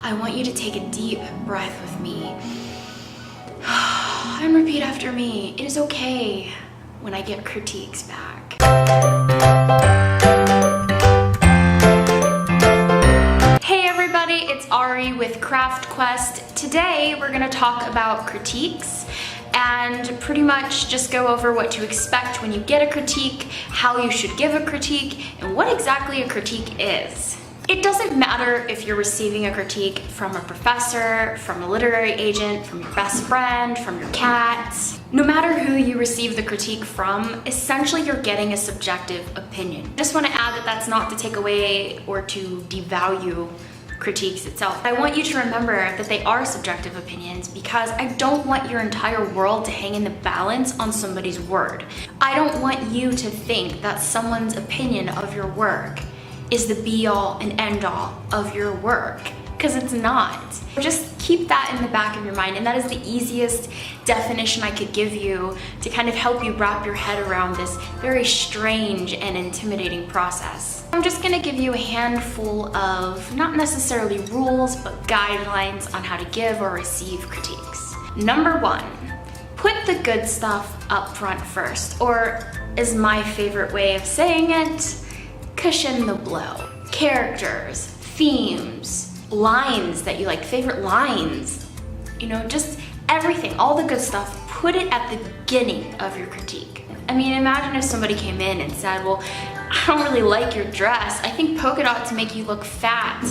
I want you to take a deep breath with me and repeat after me. It is okay when I get critiques back. Hey everybody, it's Ari with Craft Quest. Today we're gonna talk about critiques and pretty much just go over what to expect when you get a critique, how you should give a critique, and what exactly a critique is. It doesn't matter if you're receiving a critique from a professor, from a literary agent, from your best friend, from your cat. No matter who you receive the critique from, essentially you're getting a subjective opinion. I just want to add that that's not to take away or to devalue critiques itself. I want you to remember that they are subjective opinions because I don't want your entire world to hang in the balance on somebody's word. I don't want you to think that someone's opinion of your work is the be-all and end-all of your work, because it's not. Just keep that in the back of your mind, and that is the easiest definition I could give you to kind of help you wrap your head around this very strange and intimidating process. I'm just gonna give you a handful of, not necessarily rules, but guidelines on how to give or receive critiques. Number one, put the good stuff up front first, or is my favorite way of saying it, cushion the blow. Characters, themes, lines that you like, favorite lines, you know, just everything, all the good stuff, put it at the beginning of your critique. I mean, imagine if somebody came in and said, well, I don't really like your dress. I think polka dots make you look fat.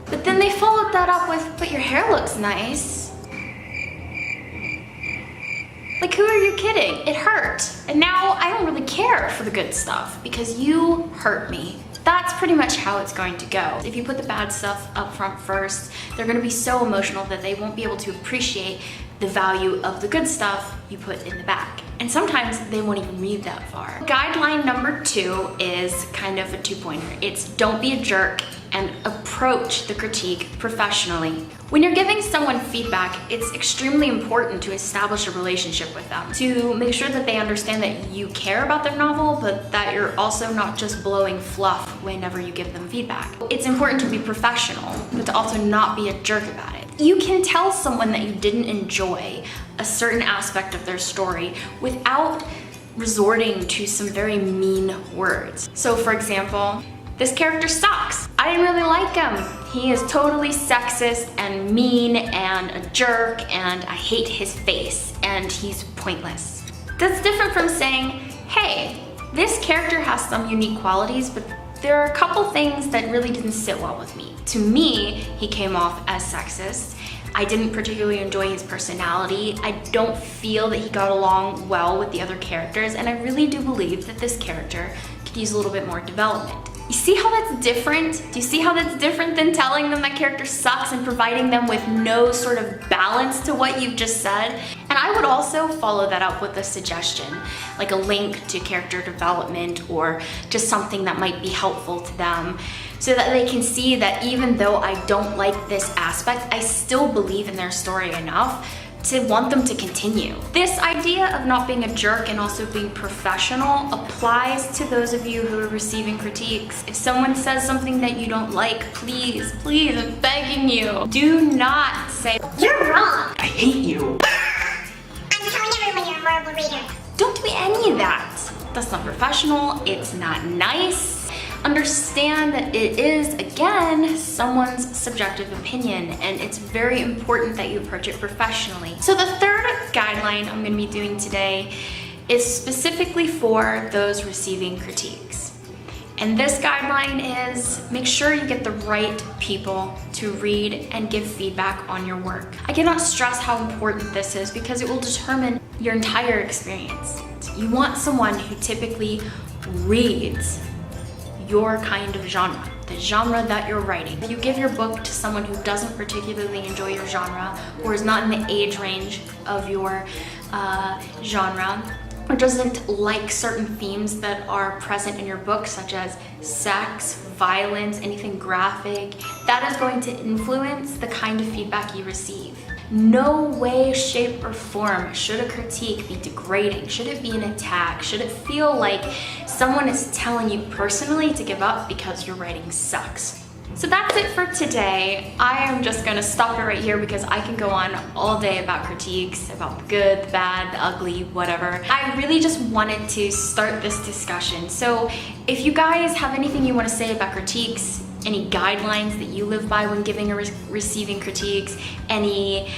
But then they followed that up with, but your hair looks nice. Like, who are you kidding? It hurt. And now I don't really care for the good stuff because you hurt me. That's pretty much how it's going to go. If you put the bad stuff up front first, they're gonna be so emotional that they won't be able to appreciate the value of the good stuff you put in the back. And sometimes they won't even read that far. Guideline number two is kind of a two-pointer. It's don't be a jerk and approach the critique professionally. When you're giving someone feedback, it's extremely important to establish a relationship with them, to make sure that they understand that you care about their novel, but that you're also not just blowing fluff whenever you give them feedback. It's important to be professional, but to also not be a jerk about it. You can tell someone that you didn't enjoy a certain aspect of their story without resorting to some very mean words. So for example, this character sucks. I didn't really like him. He is totally sexist and mean and a jerk, and I hate his face and he's pointless. That's different from saying, hey, this character has some unique qualities, but there are a couple things that really didn't sit well with me. To me, he came off as sexist. I didn't particularly enjoy his personality. I don't feel that he got along well with the other characters, and I really do believe that this character could use a little bit more development. You see how that's different? Do you see how that's different than telling them that character sucks and providing them with no sort of balance to what you've just said? And I would also follow that up with a suggestion, like a link to character development or just something that might be helpful to them, so that they can see that even though I don't like this aspect, I still believe in their story enough to want them to continue. This idea of not being a jerk and also being professional applies to those of you who are receiving critiques. If someone says something that you don't like, please, please, I'm begging you, do not say, you're wrong. I hate you. I'm telling everyone you're a horrible reader. Don't do any of that. That's not professional, it's not nice. Understand that it is, again, someone's subjective opinion, and it's very important that you approach it professionally. So the third guideline I'm going to be doing today is specifically for those receiving critiques. And this guideline is make sure you get the right people to read and give feedback on your work. I cannot stress how important this is because it will determine your entire experience. You want someone who typically reads your kind of genre, the genre that you're writing. If you give your book to someone who doesn't particularly enjoy your genre, or is not in the age range of your genre, or doesn't like certain themes that are present in your book, such as sex, violence, anything graphic, that is going to influence the kind of feedback you receive. No way, shape, or form should a critique be degrading. Should it be an attack? Should it feel like someone is telling you personally to give up because your writing sucks? So that's it for today. I am just gonna stop it right here because I can go on all day about critiques, about the good, the bad, the ugly, whatever. I really just wanted to start this discussion. So if you guys have anything you want to say about critiques, any guidelines that you live by when giving or receiving critiques, any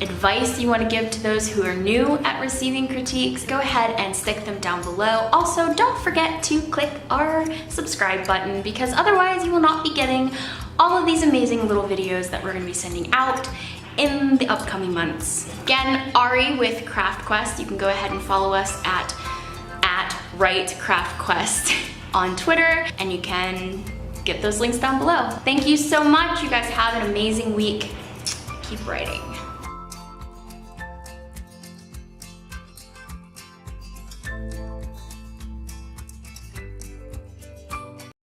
advice you want to give to those who are new at receiving critiques, go ahead and stick them down below. Also, don't forget to click our subscribe button because otherwise you will not be getting all of these amazing little videos that we're going to be sending out in the upcoming months. Again, Ari with Craft Quest. You can go ahead and follow us at WriteCraftQuest on Twitter, and you can get those links down below. Thank you so much. You guys have an amazing week. Keep writing.